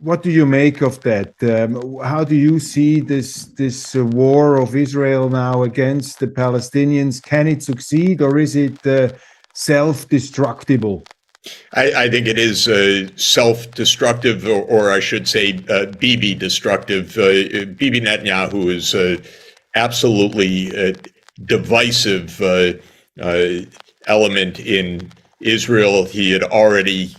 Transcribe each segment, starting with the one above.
what do you make of that? How do you see this war of Israel now against the Palestinians? Can it succeed, or is it self-destructible? I think it is self-destructive, or I should say, Bibi destructive. Bibi Netanyahu is absolutely divisive element in Israel. He had already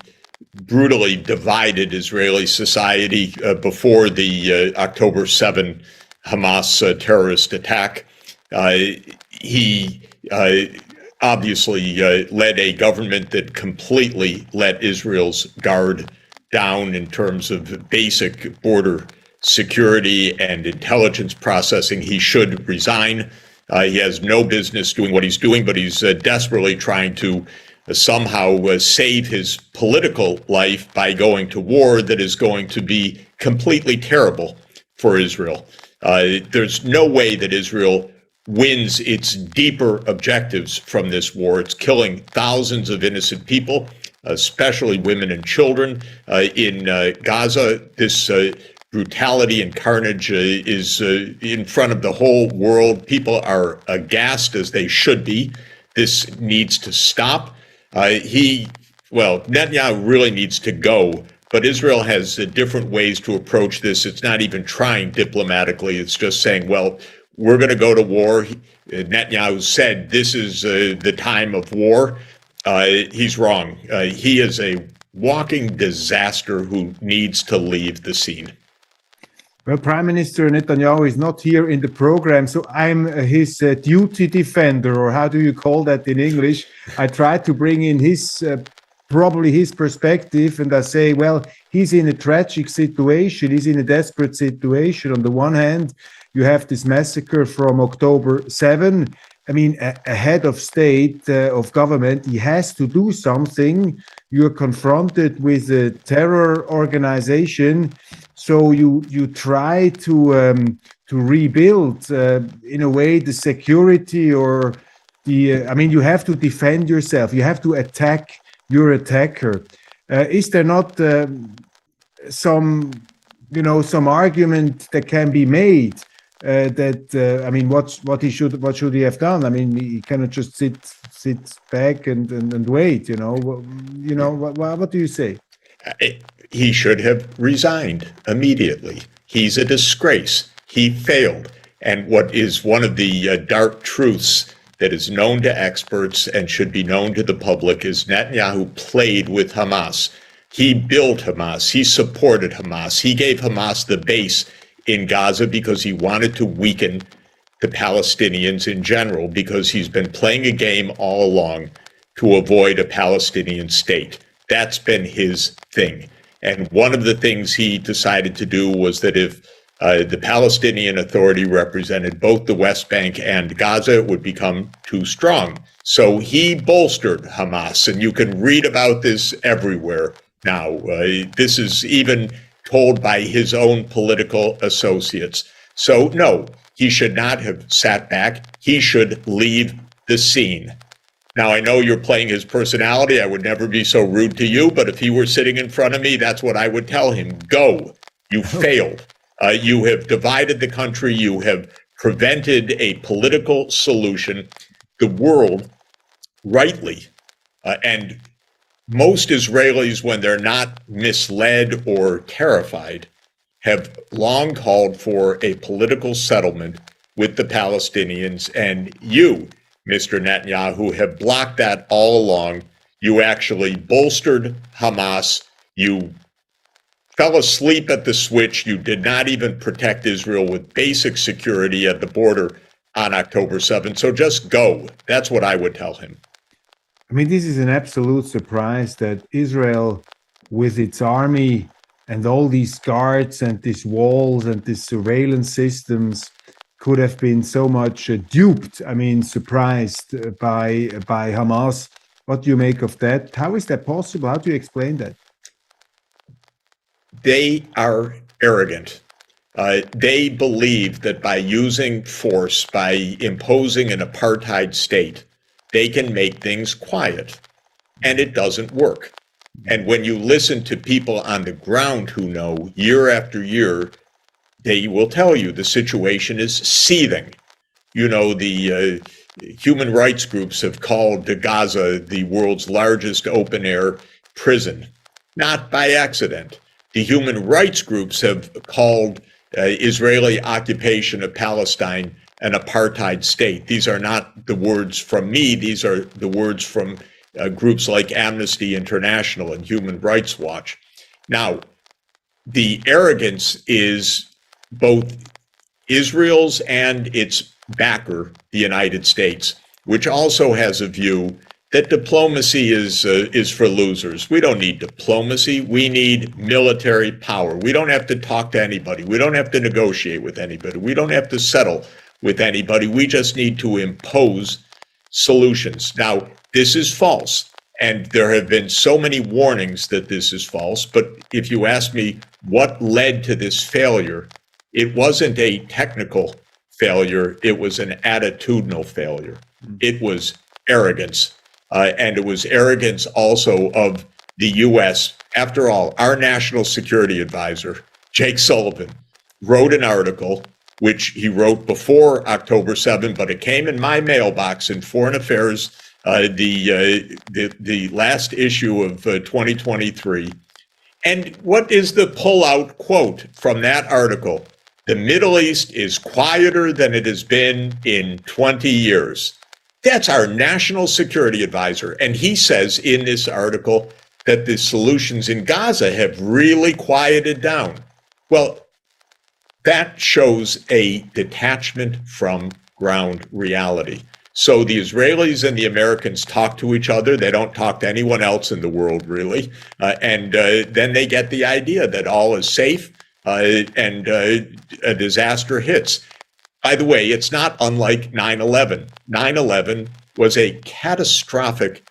brutally divided Israeli society before the October 7 Hamas terrorist attack. He obviously led a government that completely let Israel's guard down in terms of basic border security and intelligence processing. He should resign. He has no business doing what he's doing, but he's desperately trying to somehow save his political life by going to war that is going to be completely terrible for Israel. There's no way that Israel wins its deeper objectives from this war. It's killing thousands of innocent people, especially women and children. In Gaza, this brutality and carnage is in front of the whole world. People are aghast, as they should be. This needs to stop. Netanyahu really needs to go, but Israel has different ways to approach this. It's not even trying diplomatically. It's just saying, well, we're going to go to war. Netanyahu said this is the time of war. He's wrong. He is a walking disaster who needs to leave the scene. Well, Prime Minister Netanyahu is not here in the program, so I'm his duty defender, or how do you call that in English? I try to bring in probably his perspective, and I say, well, he's in a tragic situation. He's in a desperate situation. On the one hand, you have this massacre from October 7. I mean, a head of state, of government, he has to do something. You're confronted with a terror organization, so you try to rebuild in a way the security, or you have to defend yourself. You have to attack your attacker. Is there not some argument that can be made? What should he have done? I mean, he cannot just sit back and wait. What do you say? He should have resigned immediately. He's a disgrace. He failed. And what is one of the dark truths that is known to experts and should be known to the public is Netanyahu played with Hamas. He built Hamas. He supported Hamas. He gave Hamas the base in Gaza because he wanted to weaken the Palestinians in general, because he's been playing a game all along to avoid a Palestinian state. That's been his thing. And one of the things he decided to do was that if the Palestinian Authority represented both the West Bank and Gaza, it would become too strong. So he bolstered Hamas, and you can read about this everywhere now. This is even told by his own political associates. So no, he should not have sat back. He should leave the scene. Now, I know you're playing his personality. I would never be so rude to you, but if he were sitting in front of me, that's what I would tell him. Go. You failed. You have divided the country. You have prevented a political solution. The world, rightly, and most Israelis, when they're not misled or terrified, have long called for a political settlement with the Palestinians. And you, Mr. Netanyahu, have blocked that all along. You actually bolstered Hamas. You fell asleep at the switch. You did not even protect Israel with basic security at the border on October 7th. So just go. That's what I would tell him. I mean, this is an absolute surprise that Israel, with its army and all these guards and these walls and these surveillance systems, could have been so much duped, surprised by Hamas. What do you make of that? How is that possible? How do you explain that? They are arrogant. They believe that by using force, by imposing an apartheid state, they can make things quiet. And it doesn't work. And when you listen to people on the ground who know year after year, they will tell you the situation is seething. You know, the human rights groups have called Gaza the world's largest open air prison, not by accident. The human rights groups have called Israeli occupation of Palestine an apartheid state. These are not the words from me. These are the words from groups like Amnesty International and Human Rights Watch. Now, the arrogance is both Israel's and its backer, the United States, which also has a view that diplomacy is for losers. We don't need diplomacy. We need military power. We don't have to talk to anybody. We don't have to negotiate with anybody. We don't have to settle with anybody. We just need to impose solutions. Now, this is false. And there have been so many warnings that this is false. But if you ask me what led to this failure, it wasn't a technical failure. It was an attitudinal failure. It was arrogance. And it was arrogance also of the U.S. After all, our national security advisor, Jake Sullivan, wrote an article, which he wrote before October 7, but it came in my mailbox in Foreign Affairs, the last issue of 2023. And what is the pullout quote from that article? The Middle East is quieter than it has been in 20 years. That's our national security advisor. And he says in this article that the solutions in Gaza have really quieted down. Well, that shows a detachment from ground reality. So the Israelis and the Americans talk to each other. They don't talk to anyone else in the world, really. And then they get the idea that all is safe and a disaster hits. By the way, it's not unlike 9/11. 9/11 was a catastrophic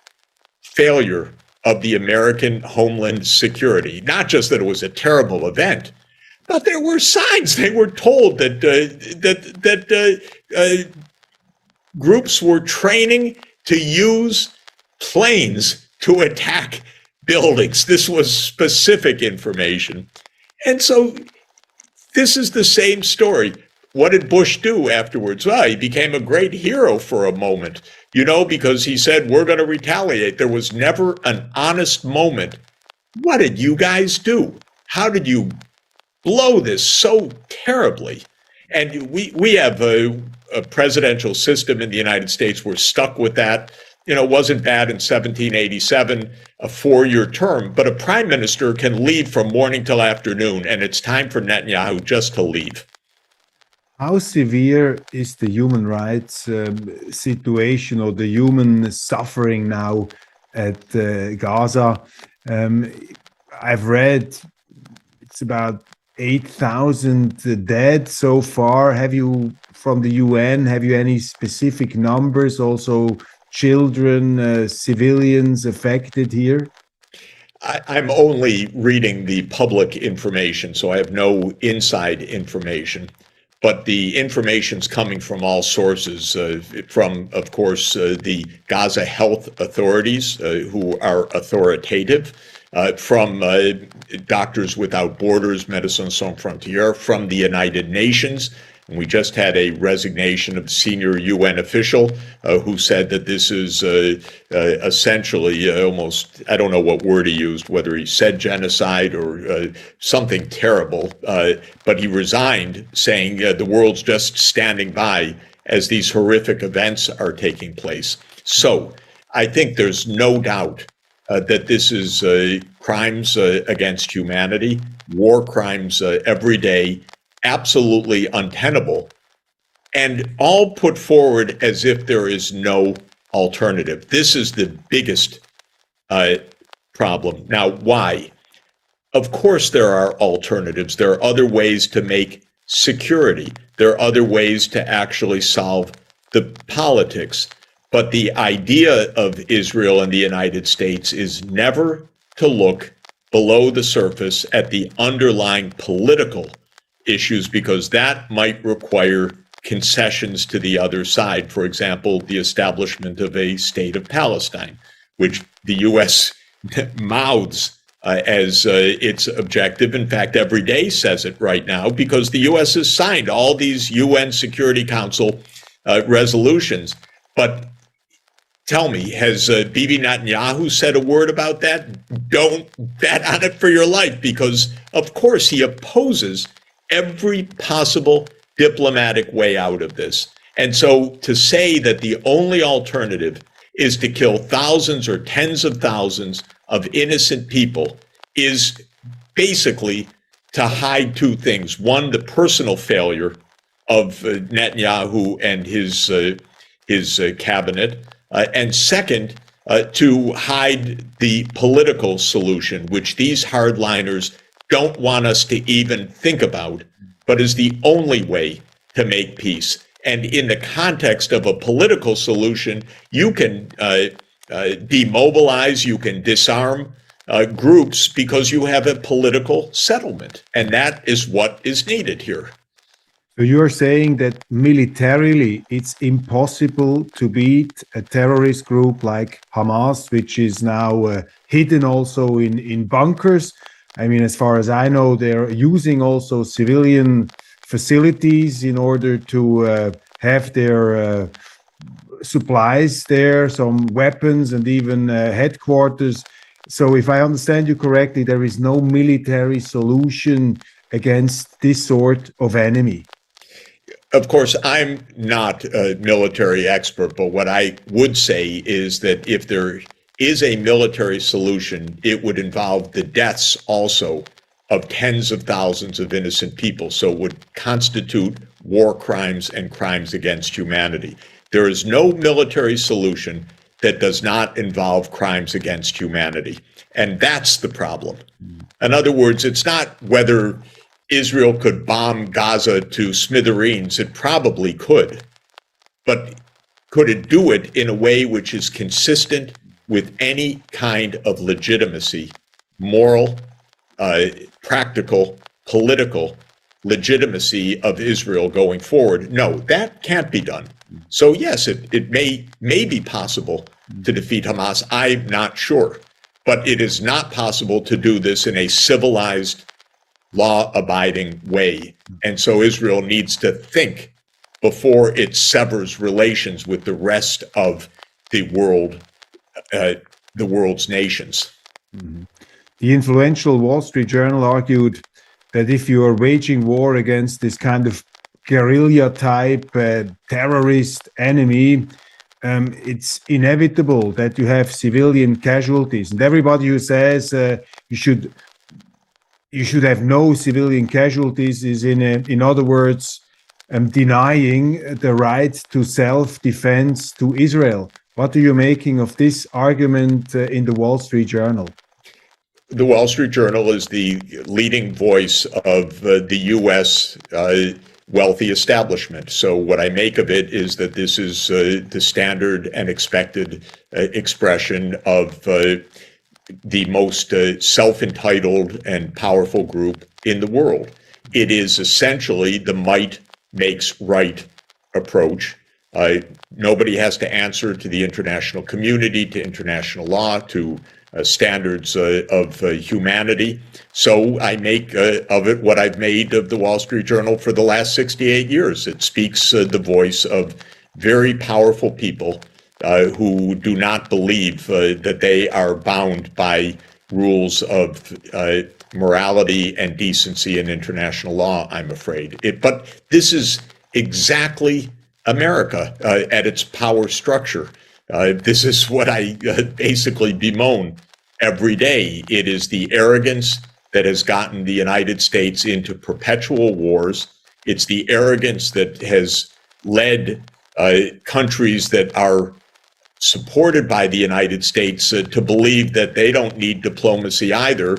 failure of the American Homeland Security. Not just that it was a terrible event, but there were signs. They were told that groups were training to use planes to attack buildings. This was specific information. And so this is the same story. What did Bush do afterwards? Well, he became a great hero for a moment, because he said, we're going to retaliate. There was never an honest moment. What did you guys do? How did you blow this so terribly? And we have a presidential system in the United States. We're stuck with that. It wasn't bad in 1787, a 4-year term, but a prime minister can leave from morning till afternoon, and it's time for Netanyahu just to leave. How severe is the human rights situation or the human suffering now at Gaza? I've read it's about 8,000 dead so far. Have you, from the UN, have you any specific numbers? Also, children, civilians affected here? I'm only reading the public information, so I have no inside information. But the information's coming from all sources, from, of course, the Gaza health authorities, who are authoritative, from Doctors Without Borders, Médecins Sans Frontières, from the United Nations. And we just had a resignation of a senior UN official who said that this is essentially almost, I don't know what word he used, whether he said genocide or something terrible, but he resigned saying the world's just standing by as these horrific events are taking place. So I think there's no doubt that this is crimes against humanity, war crimes every day, absolutely untenable, and all put forward as if there is no alternative. This is the biggest problem. Now, why? Of course, there are alternatives. There are other ways to make security. There are other ways to actually solve the politics. But the idea of Israel and the United States is never to look below the surface at the underlying political issues, because that might require concessions to the other side. For example, the establishment of a state of Palestine, which the U.S. mouths as its objective. In fact, every day says it right now, because the U.S. has signed all these UN Security Council resolutions. But tell me, has Bibi Netanyahu said a word about that? Don't bet on it for your life, because, of course, he opposes every possible diplomatic way out of this. And so to say that the only alternative is to kill thousands or tens of thousands of innocent people is basically to hide two things. One, the personal failure of Netanyahu and his cabinet, and second, to hide the political solution, which these hardliners don't want us to even think about, but is the only way to make peace. And in the context of a political solution, you can demobilize, you can disarm groups because you have a political settlement. And that is what is needed here. So you're saying that militarily it's impossible to beat a terrorist group like Hamas, which is now hidden also in bunkers. I mean, as far as I know, they're using also civilian facilities in order to have their supplies there, some weapons and even headquarters. So if I understand you correctly, there is no military solution against this sort of enemy. Of course, I'm not a military expert, but what I would say is that if there is a military solution, it would involve the deaths also of tens of thousands of innocent people. So it would constitute war crimes and crimes against humanity. There is no military solution that does not involve crimes against humanity. And that's the problem. In other words, it's not whether Israel could bomb Gaza to smithereens. It probably could. But could it do it in a way which is consistent with any kind of legitimacy, moral, practical, political legitimacy of Israel going forward? No, that can't be done. So yes, it may be possible to defeat Hamas. I'm not sure. But it is not possible to do this in a civilized, law-abiding way. And so Israel needs to think before it severs relations with the rest of the world, the world's nations. Mm-hmm. The influential Wall Street Journal argued that if you are waging war against this kind of guerrilla-type terrorist enemy, it's inevitable that you have civilian casualties. And everybody who says you should have no civilian casualties is, in other words, denying the right to self-defense to Israel. What are you making of this argument in the Wall Street Journal? The Wall Street Journal is the leading voice of the U.S. Wealthy establishment. So what I make of it is that this is the standard and expected expression of the most self-entitled and powerful group in the world. It is essentially the might makes right approach. Nobody has to answer to the international community, to international law, to standards of humanity. So I make of it what I've made of the Wall Street Journal for the last 68 years. It speaks the voice of very powerful people who do not believe that they are bound by rules of morality and decency and international law, I'm afraid. But this is exactly America at its power structure. This is what I basically bemoan every day. It is the arrogance that has gotten the United States into perpetual wars. It's the arrogance that has led countries that are supported by the United States to believe that they don't need diplomacy either.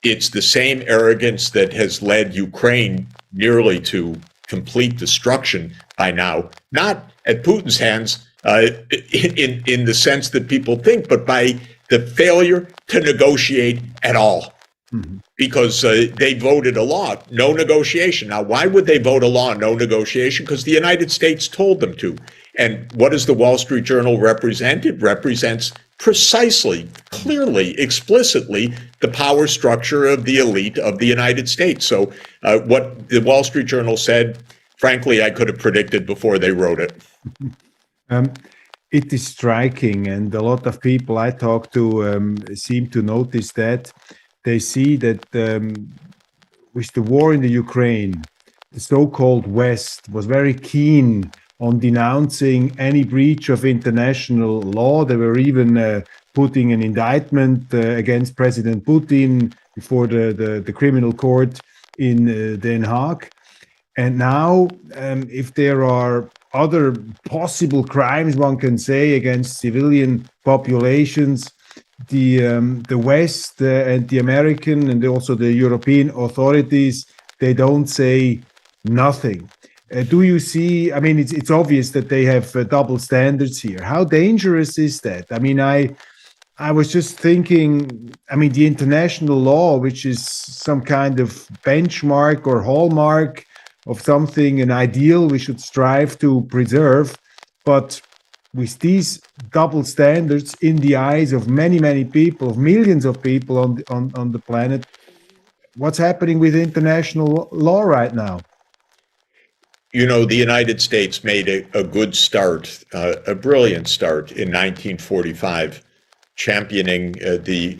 It's the same arrogance that has led Ukraine nearly to complete destruction by now, not at Putin's hands in the sense that people think, but by the failure to negotiate at all. Mm-hmm. Because they voted a law, no negotiation. Now, why would they vote a law, no negotiation? Because the United States told them to. And what does the Wall Street Journal represent? It represents precisely, clearly, explicitly the power structure of the elite of the United States. So what the Wall Street Journal said, frankly, I could have predicted before they wrote it. It is striking, and a lot of people I talk to seem to notice that. They see that with the war in the Ukraine, the so-called West was very keen on denouncing any breach of international law. They were even putting an indictment against President Putin before the criminal court in Den Haag. And now, if there are other possible crimes, one can say, against civilian populations, the West and the American and also the European authorities, they don't say nothing. Do you see? I mean, it's obvious that they have double standards here. How dangerous is that? I mean, I was just thinking, I mean, the international law, which is some kind of benchmark or hallmark of something, an ideal we should strive to preserve. But with these double standards in the eyes of many, many people, of millions of people on the planet, what's happening with international law right now? You know, the United States made a good start, a brilliant start in 1945, championing the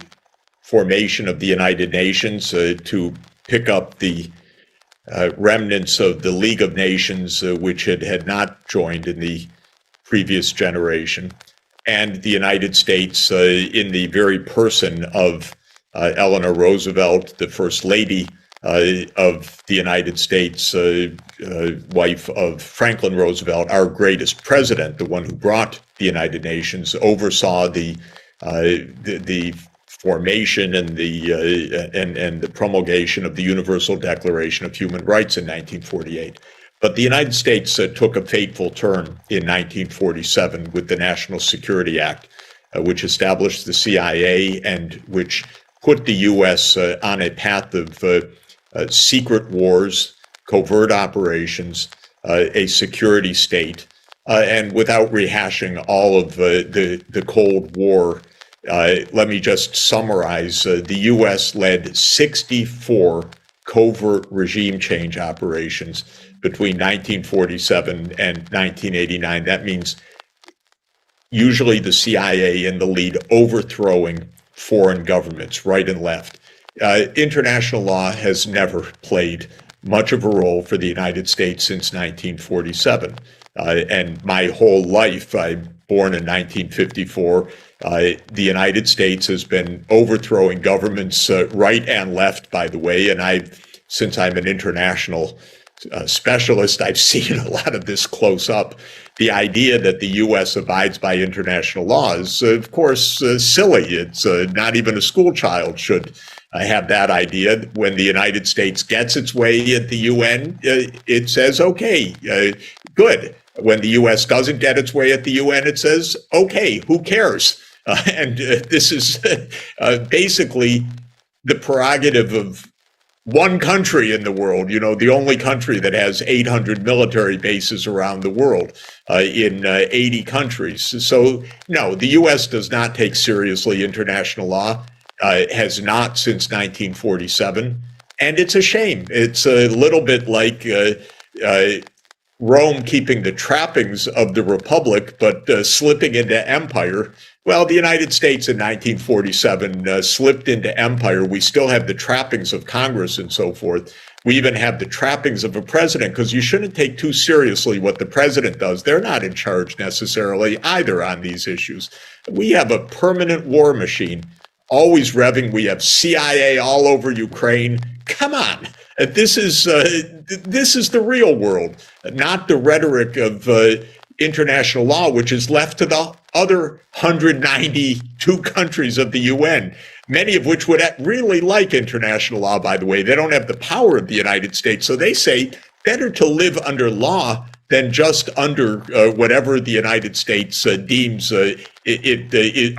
formation of the United Nations to pick up the remnants of the League of Nations, which had not joined in the previous generation, and the United States, in the very person of Eleanor Roosevelt, the First Lady of the United States, wife of Franklin Roosevelt, our greatest president, the one who brought the United Nations, oversaw the formation and the promulgation of the Universal Declaration of Human Rights in 1948. But the United States took a fateful turn in 1947 with the National Security Act, which established the CIA and which put the U.S. On a path of secret wars, covert operations, a security state, and without rehashing all of the Cold War, let me just summarize. The U.S. led 64 covert regime change operations between 1947 and 1989. That means usually the CIA in the lead, overthrowing foreign governments right and left. International law has never played much of a role for the United States since 1947. And my whole life, I'm born in 1954, the United States has been overthrowing governments right and left, by the way, and since I'm an international specialist, I've seen a lot of this close up. The idea that the U.S. abides by international law is, of course, silly. It's not even a school child should have that idea. When the United States gets its way at the UN, it says, okay, good. When the U.S. doesn't get its way at the UN, it says, okay, who cares? And this is basically the prerogative of one country in the world, you know, the only country that has 800 military bases around the world in 80 countries. So, no, the U.S. does not take seriously international law, has not since 1947. And it's a shame. It's a little bit like Rome keeping the trappings of the Republic, but slipping into empire. Well, the United States in 1947 slipped into empire. We still have the trappings of Congress and so forth. We even have the trappings of a president, because you shouldn't take too seriously what the president does. They're not in charge necessarily either on these issues. We have a permanent war machine, always revving. We have CIA all over Ukraine. Come on. This is the real world, not the rhetoric of international law, which is left to the other 192 countries of the UN, many of which would really like international law, by the way. They don't have the power of the United States. So they say better to live under law than just under whatever the United States deems it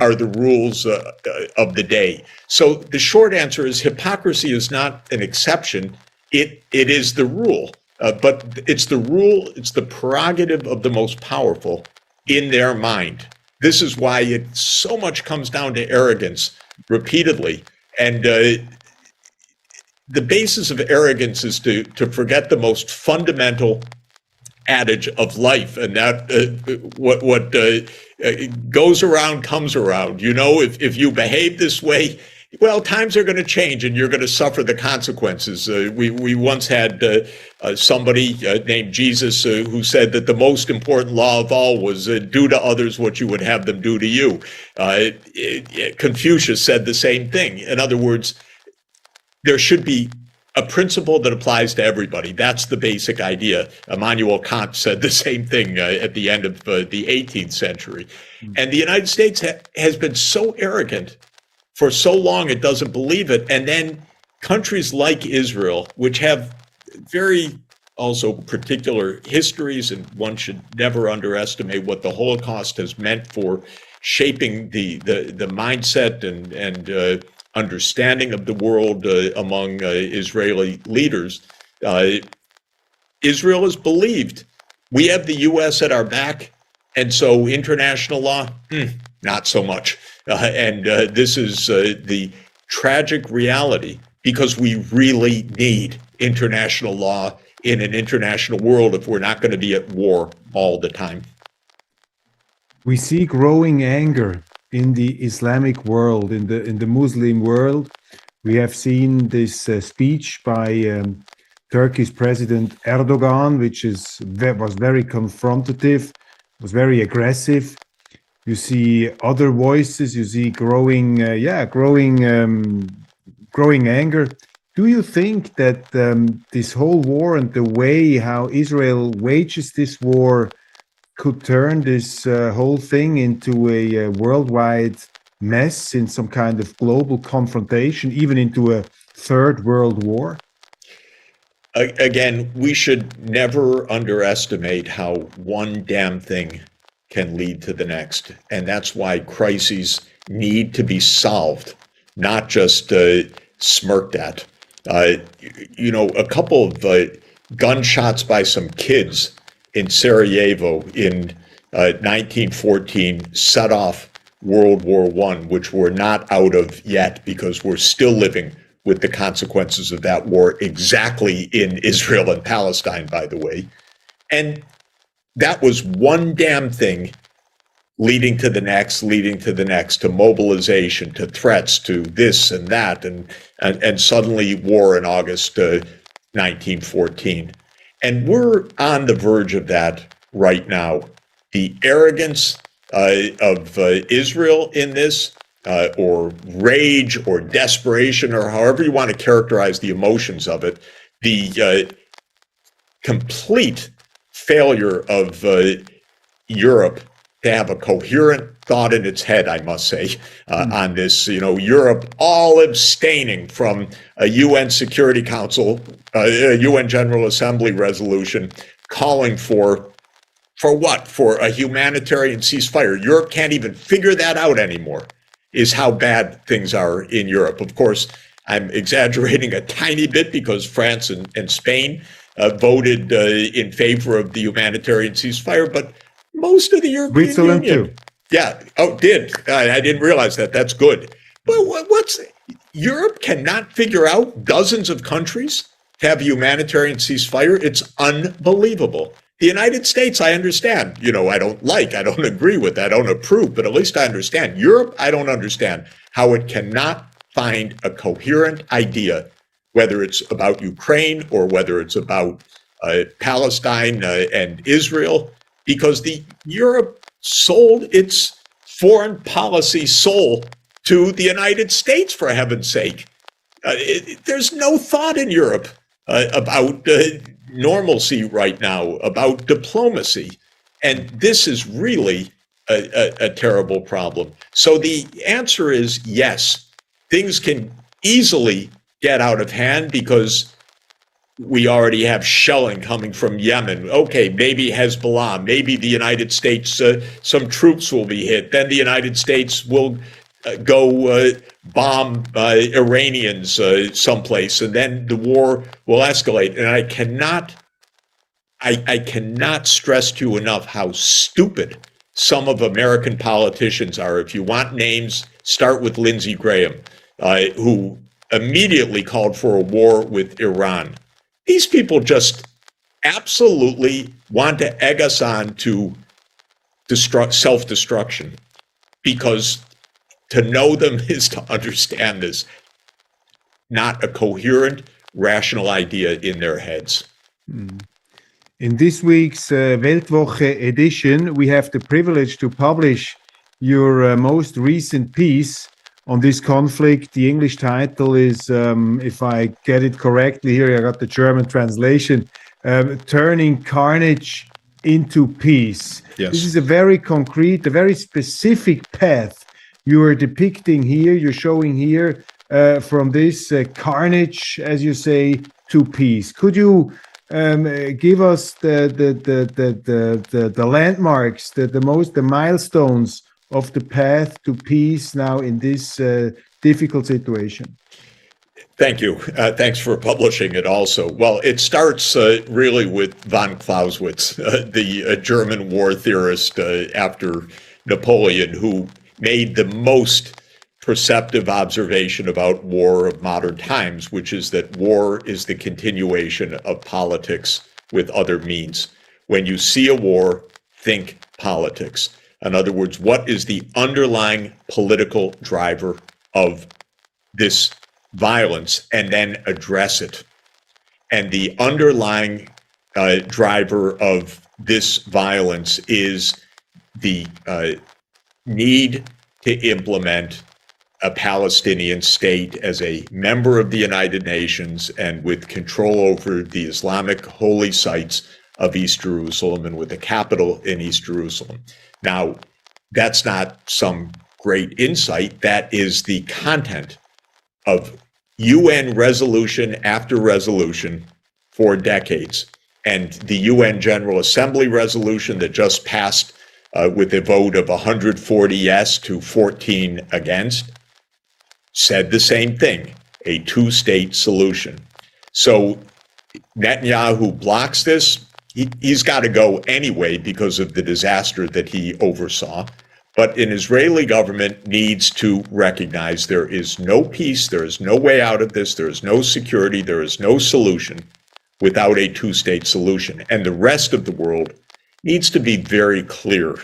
are the rules of the day. So the short answer is hypocrisy is not an exception. It is the rule. But it's the rule, it's the prerogative of the most powerful in their mind This is why it so much comes down to arrogance repeatedly. And the basis of arrogance is to forget the most fundamental adage of life, and that what goes around comes around. You know, if you behave this way, well, times are going to change, and you're going to suffer the consequences. We once had somebody named Jesus who said that the most important law of all was do to others what you would have them do to you. Confucius said the same thing. In other words, there should be a principle that applies to everybody. That's the basic idea. Immanuel Kant said the same thing at the end of the 18th century. And the United States has been so arrogant for so long it doesn't believe it. And then countries like Israel, which have very also particular histories, and one should never underestimate what the Holocaust has meant for shaping the mindset and understanding of the world among Israeli leaders. Israel has believed we have the U.S. at our back, and so international law, not so much. And this is the tragic reality, because we really need international law in an international world if we're not going to be at war all the time. We see growing anger in the Islamic world, in the Muslim world. We have seen this speech by Turkey's President Erdogan, which was very confrontative, was very aggressive. You see other voices. You see growing anger. Do you think that this whole war and the way how Israel wages this war could turn this whole thing into a worldwide mess, in some kind of global confrontation, even into a third world war? Again, we should never underestimate how one damn thing can lead to the next. And that's why crises need to be solved, not just smirked at. You know, a couple of gunshots by some kids in Sarajevo in 1914 set off World War I, which we're not out of yet, because we're still living with the consequences of that war exactly in Israel and Palestine, by the way. And that was one damn thing leading to the next, to mobilization, to threats, to this and that, and suddenly war in August 1914. And we're on the verge of that right now. The arrogance of Israel in this, or rage or desperation, or however you want to characterize the emotions of it, the complete failure of Europe to have a coherent thought in its head, I must say, on this. You know, Europe all abstaining from a UN Security Council, a UN General Assembly resolution calling for what? For a humanitarian ceasefire. Europe can't even figure that out anymore, is how bad things are in Europe. Of course, I'm exaggerating a tiny bit, because France and Spain voted in favor of the humanitarian ceasefire, but most of the European Switzerland Union, too. Yeah. Oh, did. I didn't realize that. That's good. But Europe cannot figure out dozens of countries to have a humanitarian ceasefire. It's unbelievable. The United States, I understand. You know, I don't agree with, I don't approve, but at least I understand. Europe, I don't understand how it cannot find a coherent idea, whether it's about Ukraine or whether it's about Palestine and Israel, because Europe sold its foreign policy soul to the United States, for heaven's sake. There's no thought in Europe about normalcy right now, about diplomacy. And this is really a terrible problem. So the answer is yes, things can easily get out of hand, because we already have shelling coming from Yemen. Okay, maybe Hezbollah, maybe the United States, some troops will be hit. Then the United States will go bomb Iranians someplace, and then the war will escalate. And I cannot stress to you enough how stupid some of American politicians are. If you want names, start with Lindsey Graham, who immediately called for a war with Iran. These people just absolutely want to egg us on to self-destruction, because to know them is to understand this, not a coherent, rational idea in their heads. In this week's Weltwoche edition, we have the privilege to publish your most recent piece on this conflict. The English title is, if I get it correctly here, I got the German translation, Turning Carnage into Peace. Yes. This is a very concrete, a very specific path you are depicting here, you're showing here, from this carnage, as you say, to peace. Could you give us the landmarks, the milestones of the path to peace now in this difficult situation? Thank you. Thanks for publishing it also. Well, it starts really with von Clausewitz, the German war theorist after Napoleon, who made the most perceptive observation about war of modern times, which is that war is the continuation of politics with other means. When you see a war, think politics. In other words, what is the underlying political driver of this violence, and then address it. And the underlying driver of this violence is the need to implement a Palestinian state as a member of the United Nations and with control over the Islamic holy sites of East Jerusalem and with a capital in East Jerusalem. Now, that's not some great insight. That is the content of UN resolution after resolution for decades. And the UN General Assembly resolution that just passed with a vote of 140 yes to 14 against said the same thing, a two-state solution. So Netanyahu blocks this. He's got to go anyway because of the disaster that he oversaw. But an Israeli government needs to recognize there is no peace, there is no way out of this, there is no security, there is no solution without a two-state solution. And the rest of the world needs to be very clear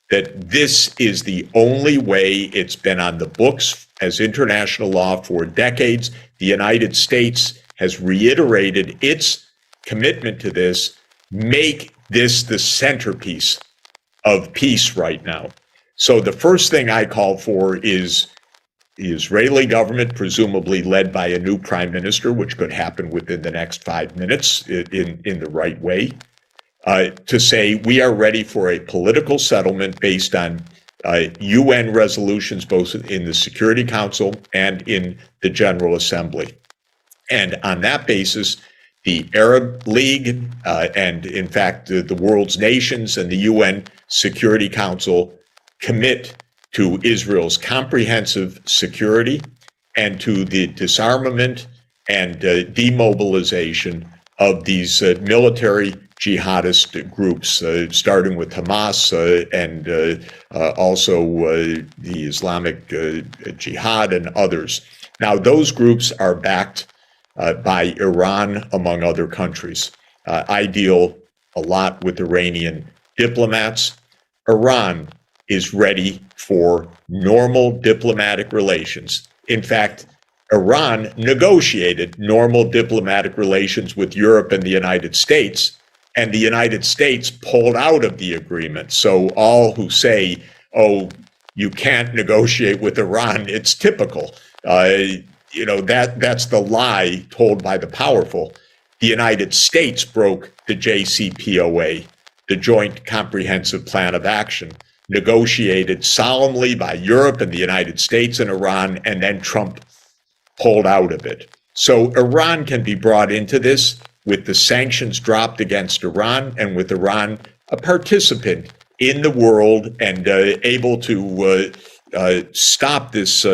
that this is the only way. It's been on the books as international law for decades. The United States has reiterated its commitment to this. Make this the centerpiece of peace right now. So the first thing I call for is the Israeli government, presumably led by a new prime minister, which could happen within the next 5 minutes in the right way, to say we are ready for a political settlement based on UN resolutions, both in the Security Council and in the General Assembly. And on that basis, the Arab League and, in fact, the world's nations and the UN Security Council commit to Israel's comprehensive security and to the disarmament and demobilization of these military jihadist groups, starting with Hamas and also the Islamic Jihad and others. Now, those groups are backed by Iran, among other countries. I deal a lot with Iranian diplomats. Iran is ready for normal diplomatic relations. In fact, Iran negotiated normal diplomatic relations with Europe and the United States, and the United States pulled out of the agreement. So all who say, oh, you can't negotiate with Iran, it's typical. That's the lie told by the powerful. The United States broke the JCPOA, the Joint Comprehensive Plan of Action, negotiated solemnly by Europe and the United States and Iran, and then Trump pulled out of it. So Iran can be brought into this with the sanctions dropped against Iran, and with Iran a participant in the world and able to stop this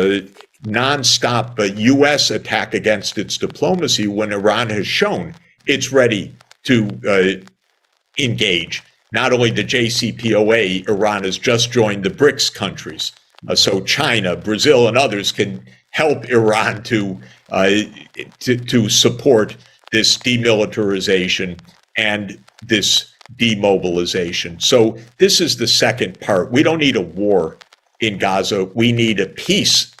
nonstop U.S. attack against its diplomacy when Iran has shown it's ready to engage. not only the JCPOA, Iran has just joined the BRICS countries. So China, Brazil, and others can help Iran to support this demilitarization and this demobilization. So this is the second part. We don't need a war in Gaza. We need a peace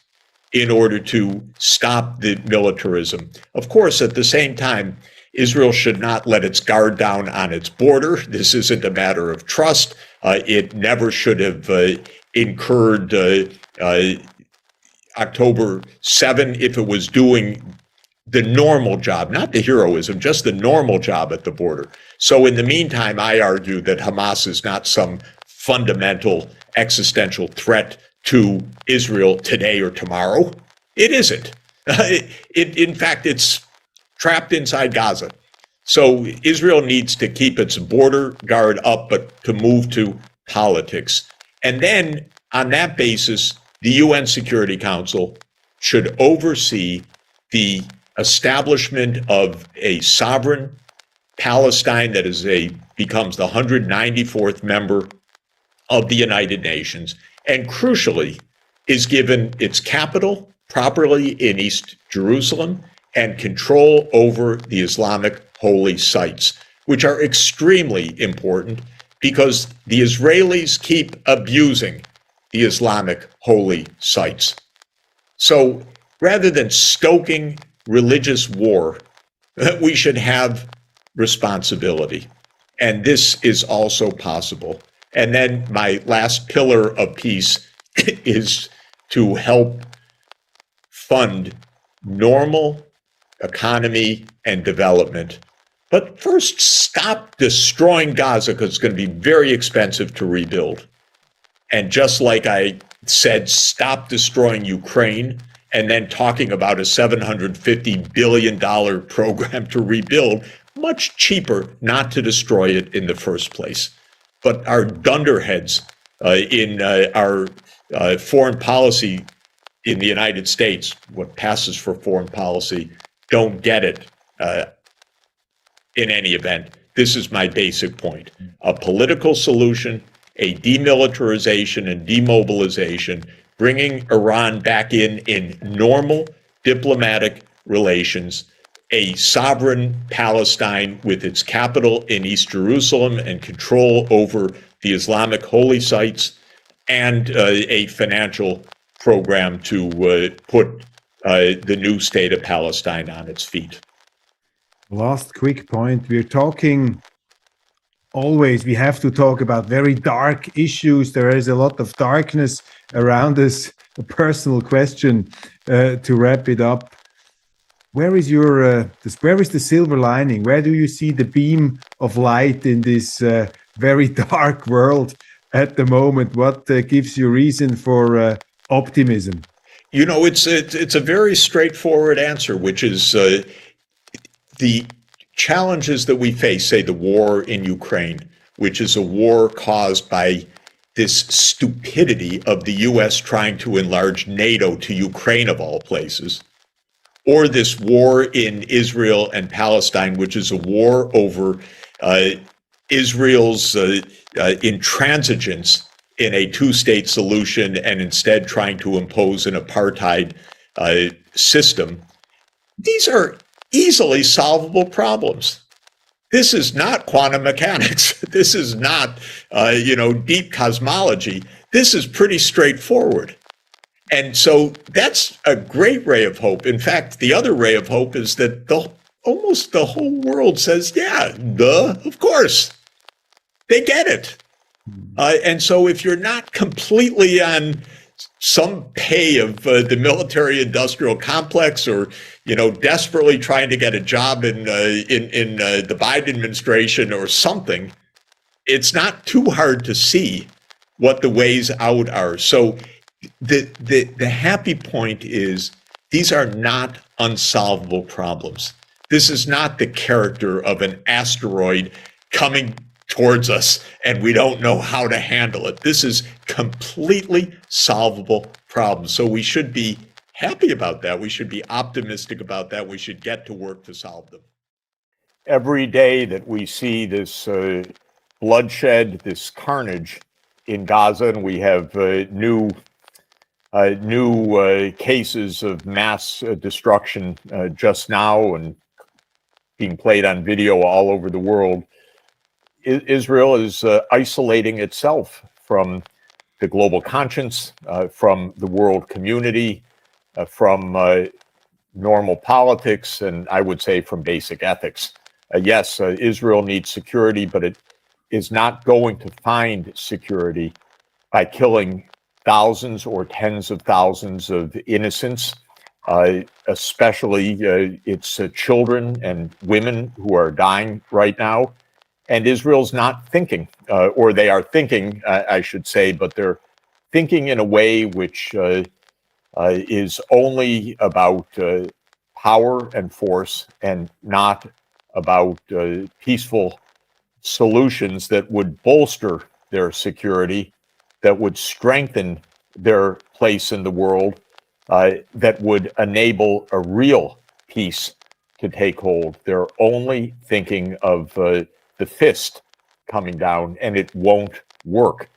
in order to stop the militarism. Of course, at the same time, Israel should not let its guard down on its border. This isn't a matter of trust. It never should have incurred October 7 if it was doing the normal job, not the heroism, just the normal job at the border. So in the meantime, I argue that Hamas is not some fundamental existential threat to Israel today or tomorrow. It isn't. In fact, it's trapped inside Gaza. So Israel needs to keep its border guard up, but to move to politics. And then on that basis, the UN Security Council should oversee the establishment of a sovereign Palestine that becomes the 194th member of the United Nations, and crucially is given its capital properly in East Jerusalem and control over the Islamic holy sites, which are extremely important because the Israelis keep abusing the Islamic holy sites. So rather than stoking religious war, we should have responsibility. And this is also possible. And then my last pillar of peace is to help fund normal economy and development. But first, stop destroying Gaza because it's going to be very expensive to rebuild. And just like I said, stop destroying Ukraine and then talking about a $750 billion program to rebuild, much cheaper not to destroy it in the first place. But our dunderheads in our foreign policy in the United States, what passes for foreign policy, don't get it in any event. This is my basic point. A political solution, a demilitarization and demobilization, bringing Iran back in normal diplomatic relations, a sovereign Palestine with its capital in East Jerusalem and control over the Islamic holy sites, and a financial program to put the new state of Palestine on its feet. Last quick point. We're talking always, we have to talk about very dark issues. There is a lot of darkness around us. A personal question to wrap it up. Where is where is the silver lining? Where do you see the beam of light in this very dark world at the moment? What gives you reason for optimism? You know, it's a very straightforward answer, which is the challenges that we face, say the war in Ukraine, which is a war caused by this stupidity of the U.S. trying to enlarge NATO to Ukraine of all places, or this war in Israel and Palestine, which is a war over Israel's intransigence in a two-state solution and instead trying to impose an apartheid system. These are easily solvable problems. This is not quantum mechanics. This is not, deep cosmology. This is pretty straightforward. And so that's a great ray of hope. In fact, the other ray of hope is that almost the whole world says, yeah, of course, they get it. And so if you're not completely on some pay of the military-industrial complex, or desperately trying to get a job in the Biden administration or something, it's not too hard to see what the ways out are. So the happy point is these are not unsolvable problems. This is not the character of an asteroid coming towards us and we don't know how to handle it. This is completely solvable problems. So we should be happy about that. We should be optimistic about that. We should get to work to solve them. Every day that we see this bloodshed, this carnage in Gaza, and we have new cases of mass destruction just now and being played on video all over the world. Israel is isolating itself from the global conscience, from the world community, from normal politics, and I would say from basic ethics. Yes, Israel needs security, but it is not going to find security by killing thousands or tens of thousands of innocents, especially its children and women who are dying right now. And Israel's not thinking, or they are thinking, I should say, but they're thinking in a way which is only about power and force and not about peaceful solutions that would bolster their security, that would strengthen their place in the world, that would enable a real peace to take hold. They're only thinking of the fist coming down, and it won't work.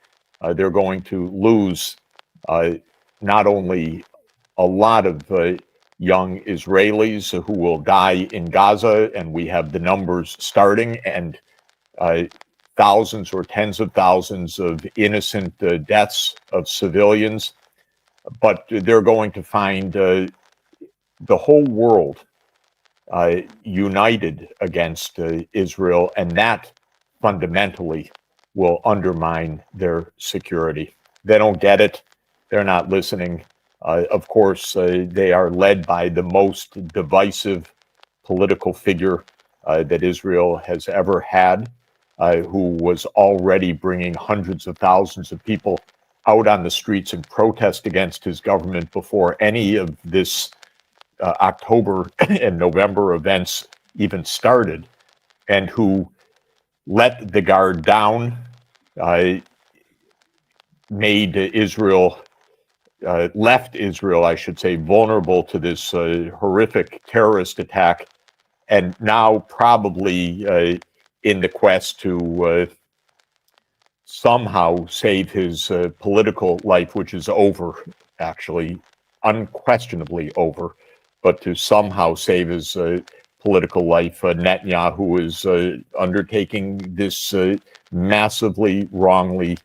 They're going to lose not only a lot of young Israelis who will die in Gaza, and we have the numbers starting, and thousands or tens of thousands of innocent deaths of civilians, but they're going to find the whole world united against Israel, and that fundamentally will undermine their security. They don't get it. They're not listening. Of course, they are led by the most divisive political figure that Israel has ever had, who was already bringing hundreds of thousands of people out on the streets in protest against his government before any of this October and November events even started, and who let the guard down, made Israel, left Israel, I should say, vulnerable to this horrific terrorist attack, and now probably in the quest to somehow save his political life, which is over, actually, unquestionably over, but to somehow save his political life, Netanyahu is undertaking this massively wrongly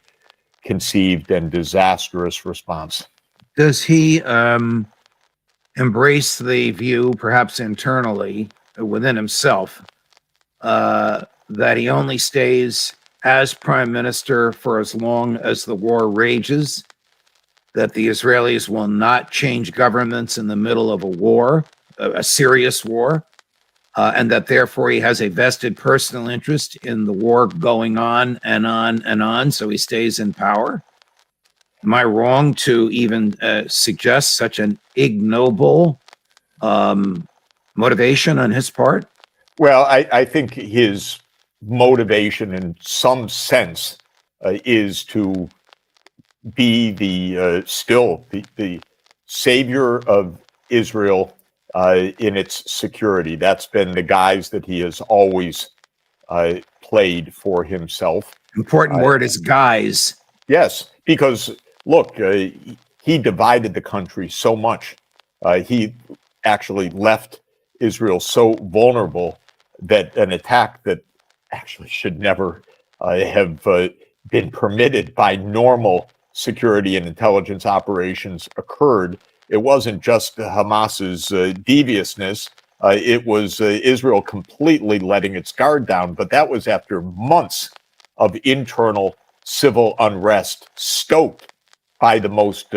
conceived and disastrous response. Does he embrace the view, perhaps internally within himself, that he only stays as prime minister for as long as the war rages, that the Israelis will not change governments in the middle of a war, a serious war, and that therefore he has a vested personal interest in the war going on and on and on, so he stays in power? Am I wrong to even suggest such an ignoble motivation on his part? Well, I think his motivation in some sense is to be the still the savior of Israel in its security. That's been the guise that he has always played for himself. Important word is guise. Yes, because look, he divided the country so much. He actually left Israel so vulnerable that an attack that actually should never have been permitted by normal security and intelligence operations occurred. It wasn't just Hamas's deviousness. It was Israel completely letting its guard down, but that was after months of internal civil unrest stoked by the most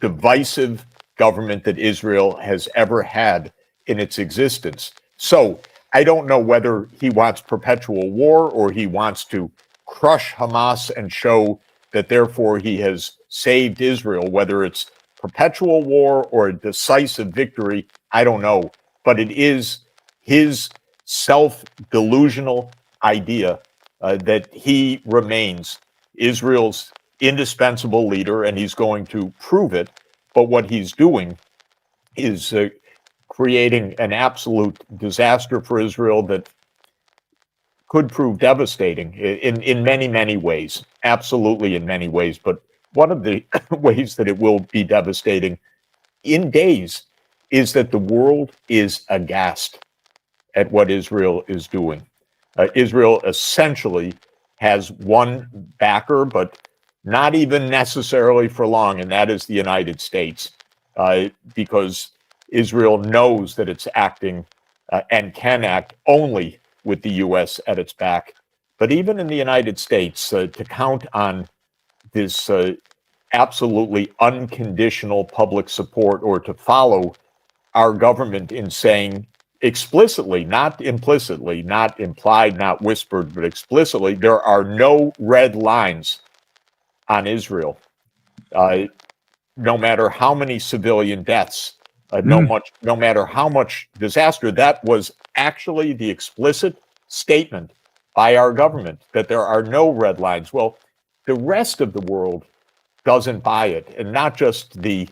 divisive government that Israel has ever had in its existence. So I don't know whether he wants perpetual war or he wants to crush Hamas and show that therefore he has saved Israel, whether it's perpetual war or a decisive victory, I don't know. But it is his self-delusional idea that he remains Israel's indispensable leader, and he's going to prove it. But what he's doing is creating an absolute disaster for Israel that could prove devastating in many, many ways. Absolutely in many ways. But one of the ways that it will be devastating in days is that the world is aghast at what Israel is doing. Israel essentially has one backer, but not even necessarily for long, and that is the United States, because Israel knows that it's acting and can act only with the U.S. at its back. But even in the United States, to count on this absolutely unconditional public support, or to follow our government in saying explicitly, not implicitly, not implied, not whispered, but explicitly, there are no red lines on Israel. No matter how many civilian deaths, no matter how much disaster, that was actually the explicit statement by our government, that there are no red lines. Well, the rest of the world doesn't buy it, and not just the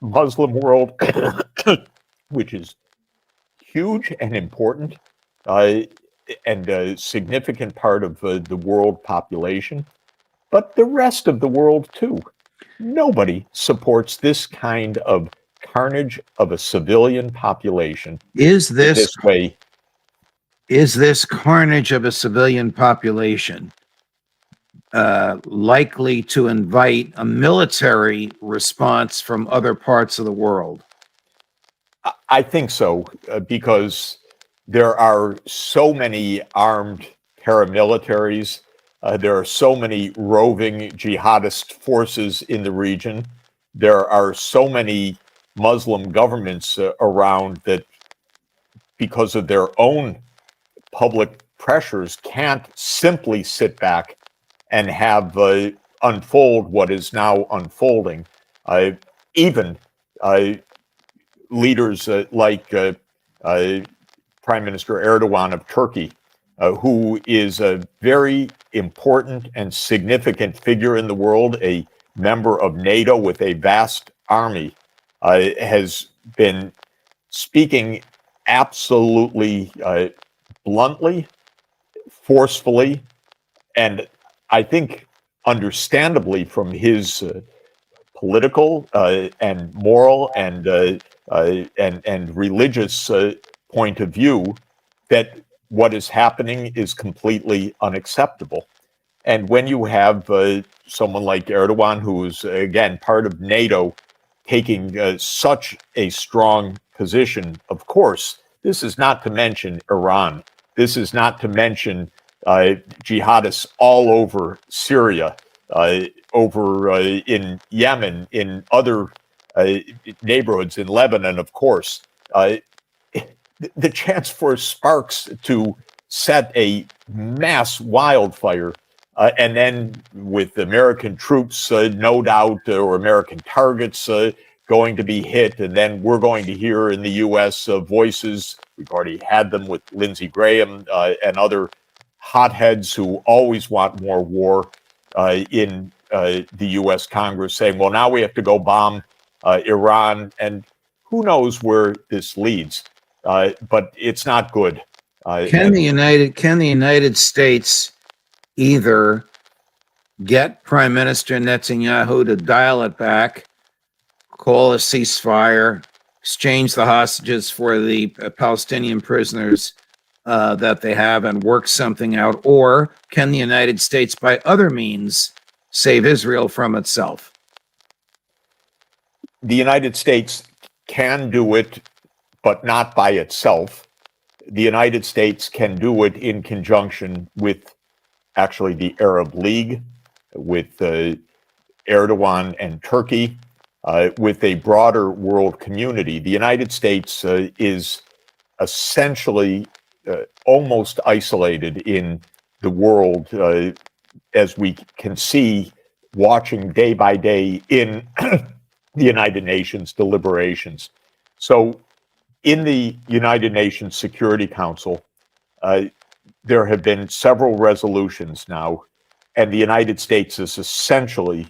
Muslim world, which is huge and important, and a significant part of the world population, but the rest of the world too. Nobody supports this kind of carnage of a civilian population Is this way. this carnage of a civilian population likely to invite a military response from other parts of the world? I think so, because there are so many armed paramilitaries. There are so many roving jihadist forces in the region. There are so many Muslim governments around that, because of their own public pressures, can't simply sit back and have unfold what is now unfolding. Even leaders like Prime Minister Erdogan of Turkey, who is a very important and significant figure in the world, a member of NATO with a vast army, has been speaking absolutely bluntly, forcefully, and I think understandably from his political and moral and religious point of view, that what is happening is completely unacceptable. And when you have someone like Erdogan, who is again part of NATO, taking such a strong position, of course, this is not to mention Iran. This is not to mention jihadists all over Syria, over in Yemen, in other neighborhoods, in Lebanon, of course. The chance for sparks to set a mass wildfire, and then with American troops, no doubt, or American targets going to be hit, and then we're going to hear in the U.S. Voices. We've already had them with Lindsey Graham and other hotheads who always want more war in the U.S. Congress, saying, well, now we have to go bomb Iran, and who knows where this leads. But it's not good. Can the United States either get Prime Minister Netanyahu to dial it back, call a ceasefire, exchange the hostages for the Palestinian prisoners that they have, and work something out? Or can the United States, by other means, save Israel from itself? The United States can do it, but not by itself. The United States can do it in conjunction with actually the Arab League, with Erdogan and Turkey, with a broader world community. The United States is essentially almost isolated in the world, as we can see, watching day by day in the United Nations deliberations. So in the United Nations Security Council, there have been several resolutions now, and the United States is essentially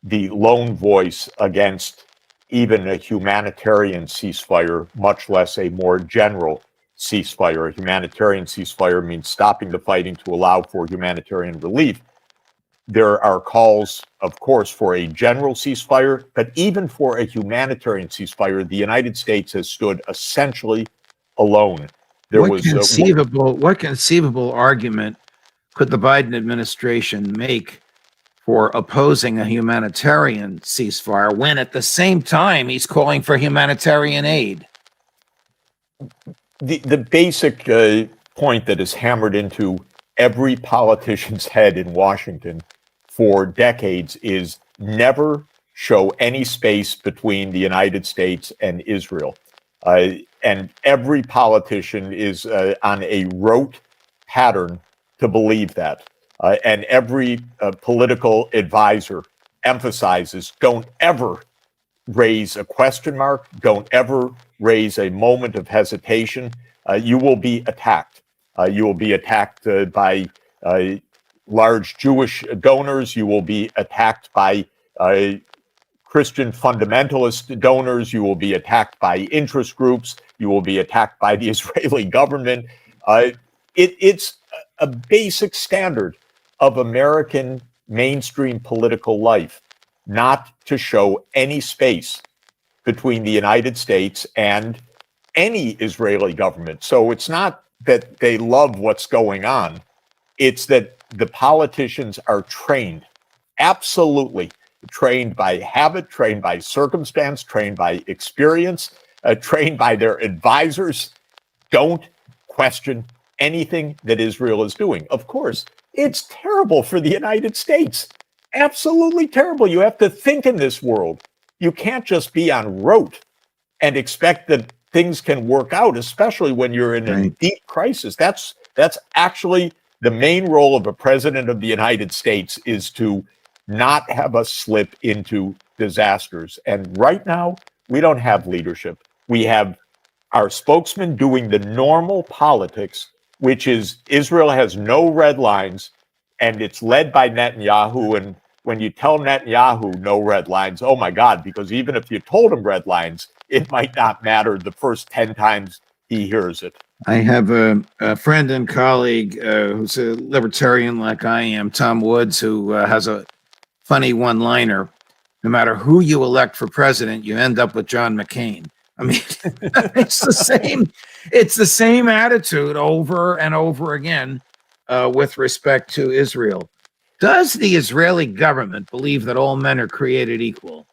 the lone voice against even a humanitarian ceasefire, much less a more general ceasefire. A humanitarian ceasefire means stopping the fighting to allow for humanitarian relief. There are calls, of course, for a general ceasefire, but even for a humanitarian ceasefire, the United States has stood essentially alone. What conceivable argument could the Biden administration make for opposing a humanitarian ceasefire when at the same time he's calling for humanitarian aid? The basic point that is hammered into every politician's head in Washington for decades is never show any space between the United States and Israel. And every politician is on a rote pattern to believe that. And every political advisor emphasizes don't ever raise a question mark, don't ever raise a moment of hesitation. You will be attacked. You will be attacked by large Jewish donors. You will be attacked by Christian fundamentalist donors. You will be attacked by interest groups. You will be attacked by the Israeli government. It's a basic standard of American mainstream political life not to show any space between the United States and any Israeli government. So it's not that they love what's going on. It's that the politicians are trained, absolutely trained by habit, trained by circumstance, trained by experience, trained by their advisors. Don't question anything that Israel is doing. Of course, it's terrible for the United States. Absolutely terrible. You have to think in this world. You can't just be on rote and expect that things can work out, especially when you're in a deep crisis. That's actually the main role of a president of the United States, is to not have us slip into disasters. And right now, we don't have leadership. We have our spokesman doing the normal politics, which is Israel has no red lines, and it's led by Netanyahu. And when you tell Netanyahu no red lines, oh my God, because even if you told him red lines, it might not matter the first 10 times he hears it. I have a friend and colleague who's a libertarian like I am, Tom Woods, who has a funny one-liner. No matter who you elect for president, you end up with John McCain. I mean, it's the same attitude over and over again with respect to Israel. Does the Israeli government believe that all men are created equal?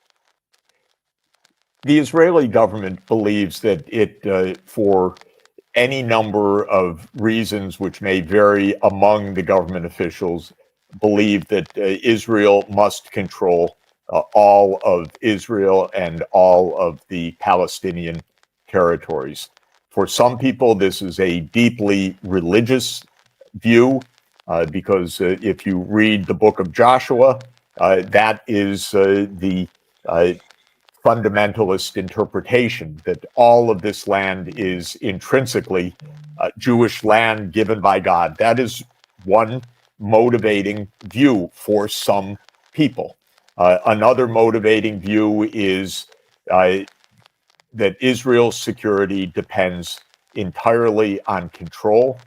The Israeli government believes that it, for any number of reasons which may vary among the government officials, believe that Israel must control all of Israel and all of the Palestinian territories. For some people, this is a deeply religious view, because if you read the book of Joshua, that is the fundamentalist interpretation that all of this land is intrinsically Jewish land given by God. That is one motivating view for some people. Another motivating view is that Israel's security depends entirely on control,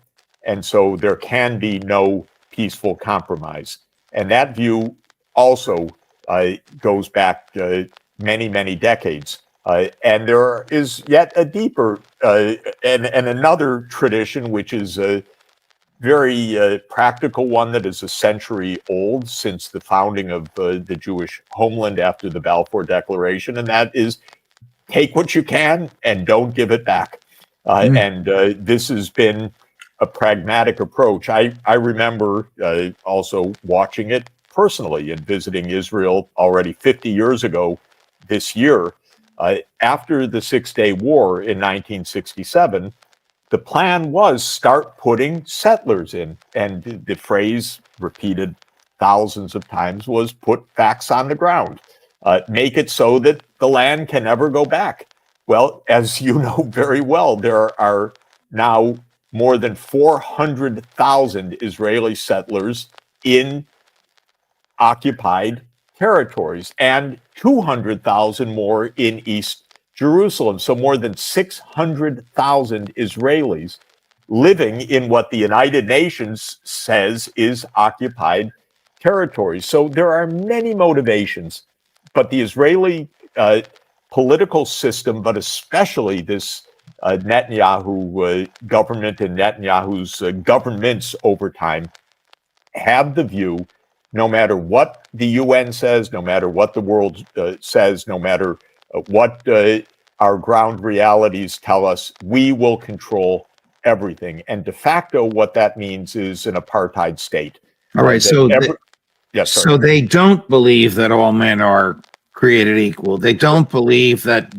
and so there can be no peaceful compromise. And that view also goes back many, many decades. And there is yet a deeper and another tradition, which is a very practical one that is a century old, since the founding of the Jewish homeland after the Balfour Declaration, and that is take what you can and don't give it back. And this has been a pragmatic approach. I remember also watching it personally and visiting Israel already 50 years ago this year. After the Six-Day War in 1967, the plan was start putting settlers in. And the phrase repeated thousands of times was put facts on the ground. Make it so that the land can never go back. Well, as you know very well, there are now more than 400,000 Israeli settlers in occupied territories and 200,000 more in East Jerusalem. So more than 600,000 Israelis living in what the United Nations says is occupied territory. So there are many motivations, but the Israeli political system, but especially this Netanyahu government and Netanyahu's governments over time, have the view, no matter what the UN says, no matter what the world says, no matter what our ground realities tell us, we will control everything. And de facto, what that means is an apartheid state. All right. So, yes, so they don't believe that all men are created equal. They don't believe that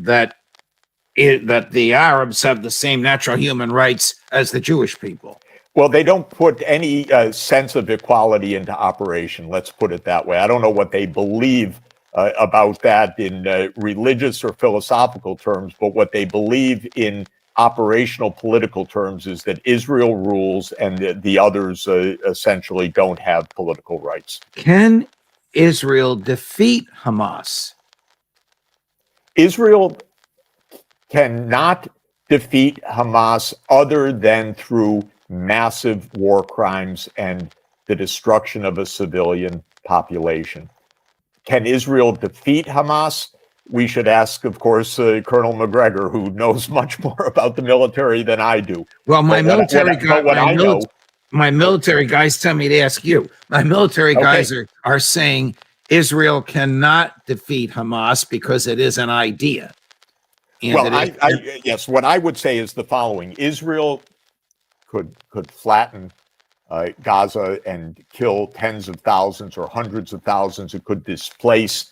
the Arabs have the same natural human rights as the Jewish people. Well, they don't put any sense of equality into operation. Let's put it that way. I don't know what they believe about that in religious or philosophical terms, but what they believe in operational political terms is that Israel rules and the others essentially don't have political rights. Can Israel defeat Hamas? Israel cannot defeat Hamas other than through massive war crimes and the destruction of a civilian population. Can Israel defeat Hamas? We should ask, of course, Colonel McGregor, who knows much more about the military than I do. Well, my military guys tell me to ask you. My military guys are saying Israel cannot defeat Hamas because it is an idea. And well, yes, what I would say is the following. Israel could flatten Gaza and kill tens of thousands or hundreds of thousands. It could displace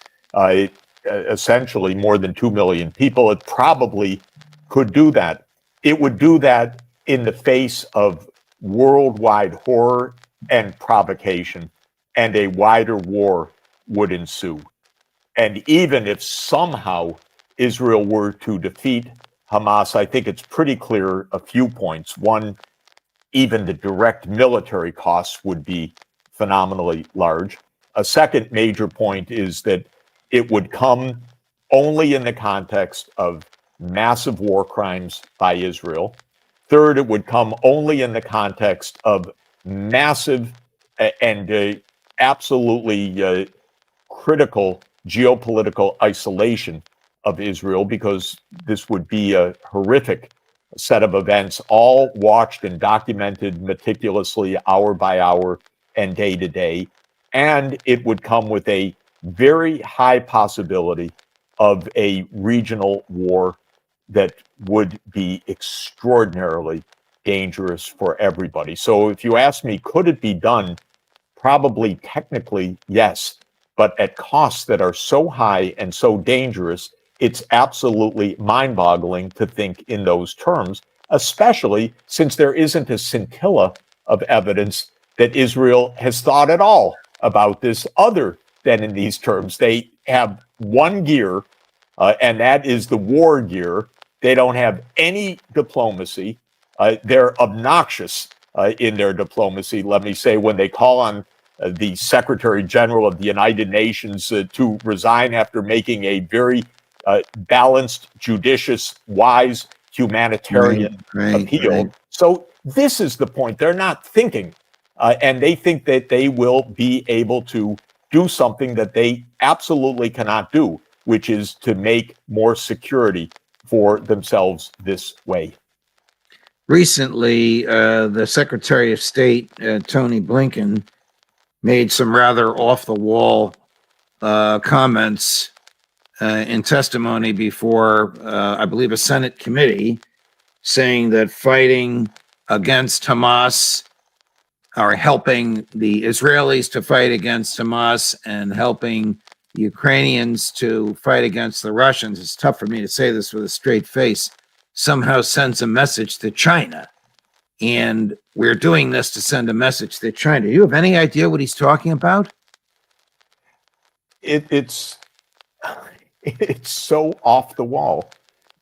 essentially more than 2 million people. It probably could do that. It would do that in the face of worldwide horror and provocation, and a wider war would ensue. And even if somehow Israel were to defeat Hamas, I think it's pretty clear a few points. One, even the direct military costs would be phenomenally large. A second major point is that it would come only in the context of massive war crimes by Israel. Third, it would come only in the context of massive and absolutely critical geopolitical isolation of Israel, because this would be a horrific set of events, all watched and documented meticulously, hour by hour and day to day. And it would come with a very high possibility of a regional war that would be extraordinarily dangerous for everybody. So if you ask me, could it be done? Probably technically, yes, but at costs that are so high and so dangerous, it's absolutely mind-boggling to think in those terms, especially since there isn't a scintilla of evidence that Israel has thought at all about this other than in these terms. They have one gear, and that is the war gear. They don't have any diplomacy. They're obnoxious in their diplomacy, let me say, when they call on the Secretary General of the United Nations to resign after making a very balanced, judicious, wise, humanitarian appeal. So this is the point. They're not thinking, and they think that they will be able to do something that they absolutely cannot do, which is to make more security for themselves this way. Recently, the Secretary of State, Tony Blinken, made some rather off-the-wall comments in testimony before, I believe, a Senate committee, saying that fighting against Hamas, or helping the Israelis to fight against Hamas and helping the Ukrainians to fight against the Russians, it's tough for me to say this with a straight face, somehow sends a message to China. And we're doing this to send a message to China. Do you have any idea what he's talking about? It's so off the wall,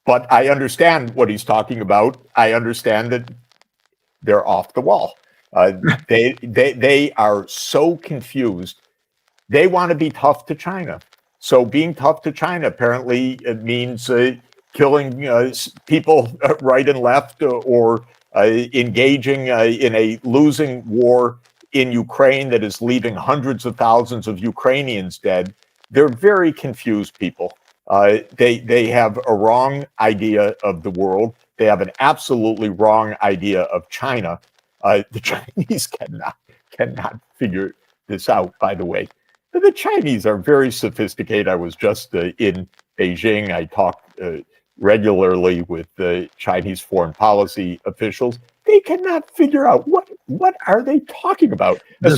but I understand what he's talking about. I understand that they're off the wall. They are so confused. They want to be tough to China. So being tough to China apparently it means killing people right and left, or engaging in a losing war in Ukraine that is leaving hundreds of thousands of Ukrainians dead. They're very confused people. They have a wrong idea of the world. They have an absolutely wrong idea of China. The Chinese cannot figure this out, by the way. The Chinese are very sophisticated. I was just in Beijing. I talked regularly with the Chinese foreign policy officials. They cannot figure out what are they talking about. The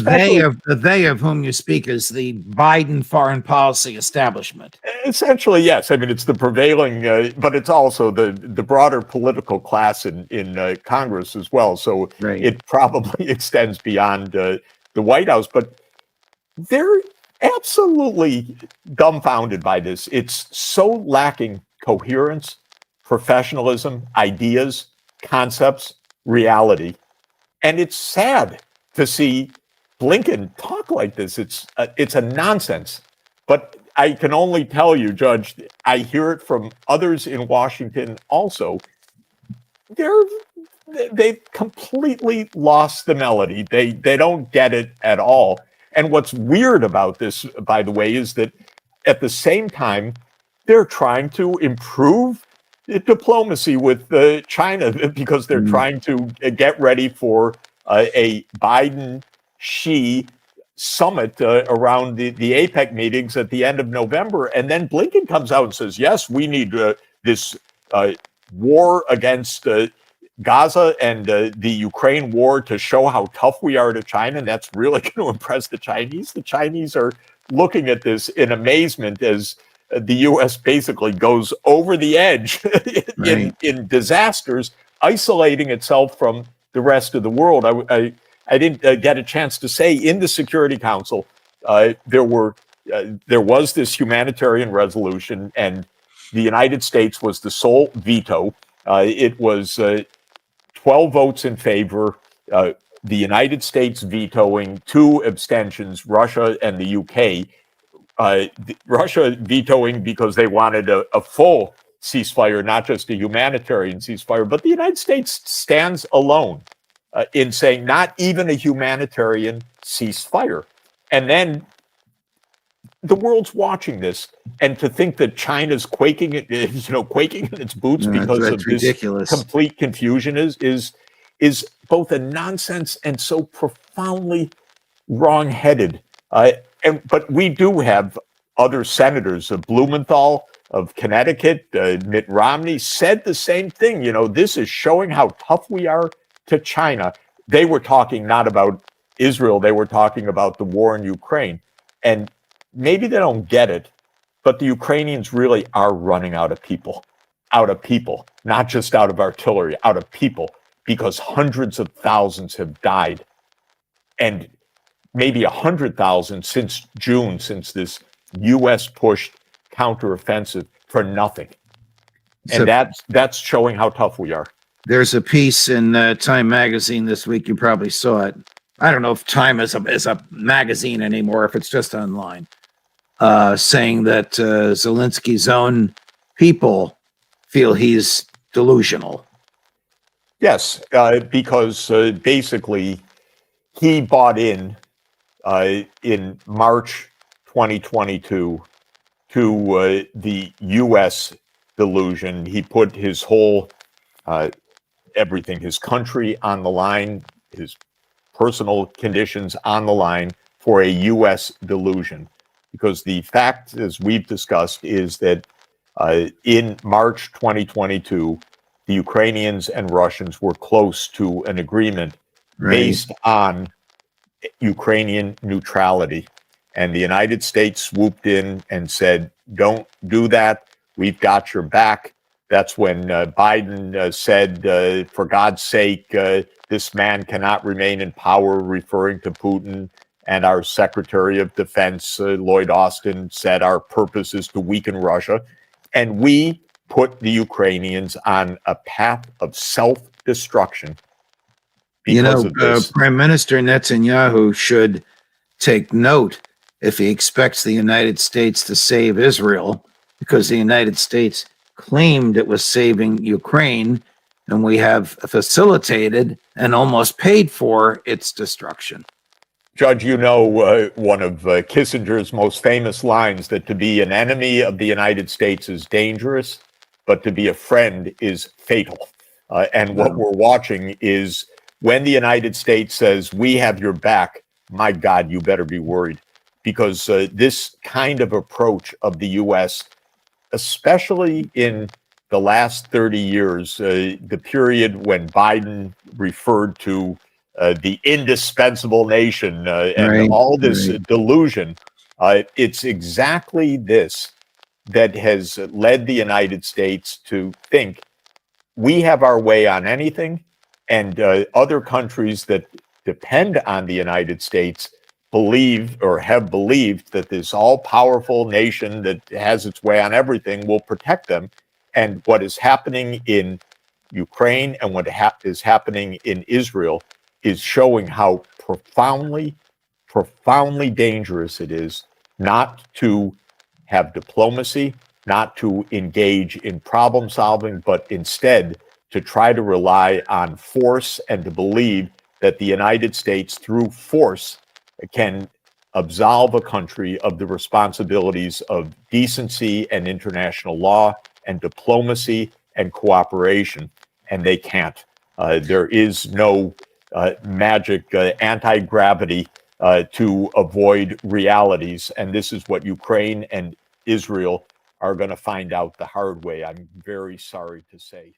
they of whom you speak is the Biden foreign policy establishment. Essentially, yes. I mean, it's the prevailing, but it's also the broader political class in Congress as well. So It probably extends beyond the White House. But they're absolutely dumbfounded by this. It's so lacking coherence, professionalism, ideas, concepts, reality. And it's sad to see Blinken talk like this. It's a nonsense. But I can only tell you, Judge, I hear it from others in Washington also. They've completely lost the melody. They don't get it at all. And what's weird about this, by the way, is that at the same time, they're trying to improve diplomacy with China because they're trying to get ready for a Biden-Xi summit around the APEC meetings at the end of November. And then Blinken comes out and says, yes, we need this war against Gaza and the Ukraine war to show how tough we are to China. And that's really going to impress the Chinese. The Chinese are looking at this in amazement as the U.S. basically goes over the edge in disasters, isolating itself from the rest of the world. I didn't get a chance to say in the Security Council there was this humanitarian resolution, and the United States was the sole veto. It was 12 votes in favor, the United States vetoing, 2 abstentions, Russia and the UK. Russia vetoing because they wanted a full ceasefire, not just a humanitarian ceasefire. But the United States stands alone in saying not even a humanitarian ceasefire. And then the world's watching this, and to think that China's quaking in its boots because of ridiculous. This complete confusion is both a nonsense and so profoundly wrong-headed. But we do have other senators, Blumenthal of Connecticut, Mitt Romney said the same thing. This is showing how tough we are to China. They were talking not about Israel, they were talking about the war in Ukraine. And maybe they don't get it, but the Ukrainians really are running out of people, not just out of artillery, out of people, because hundreds of thousands have died. And maybe 100,000 since June, since this U.S.-pushed counteroffensive for nothing. And that's showing how tough we are. There's a piece in Time magazine this week. You probably saw it. I don't know if Time is a magazine anymore, if it's just online, saying that Zelensky's own people feel he's delusional. Yes, because basically he bought in March 2022 to the U.S. delusion. He put his whole everything, his country on the line, his personal conditions on the line for a U.S. delusion. Because the fact, as we've discussed, is that in March 2022, the Ukrainians and Russians were close to an agreement based on Ukrainian neutrality. And the United States swooped in and said, don't do that. We've got your back. That's when Biden said, for God's sake, this man cannot remain in power, referring to Putin. And our Secretary of Defense, Lloyd Austin, said our purpose is to weaken Russia. And we put the Ukrainians on a path of self-destruction because of this. Prime Minister Netanyahu should take note if he expects the United States to save Israel, because the United States claimed it was saving Ukraine, and we have facilitated and almost paid for its destruction. Judge, you know one of Kissinger's most famous lines, that to be an enemy of the United States is dangerous, but to be a friend is fatal. And what we're watching is when the United States says, we have your back, my God, you better be worried. Because this kind of approach of the U.S., especially in the last 30 years, the period when Biden referred to the indispensable nation and all this delusion, it's exactly this that has led the United States to think we have our way on anything, and other countries that depend on the United States believe or have believed that this all-powerful nation that has its way on everything will protect them. And what is happening in Ukraine and what is happening in Israel is showing how profoundly, profoundly dangerous it is not to have diplomacy, not to engage in problem solving, but instead to try to rely on force and to believe that the United States, through force, can absolve a country of the responsibilities of decency and international law and diplomacy and cooperation. And they can't. There is no magic anti-gravity to avoid realities. And this is what Ukraine and Israel are going to find out the hard way, I'm very sorry to say.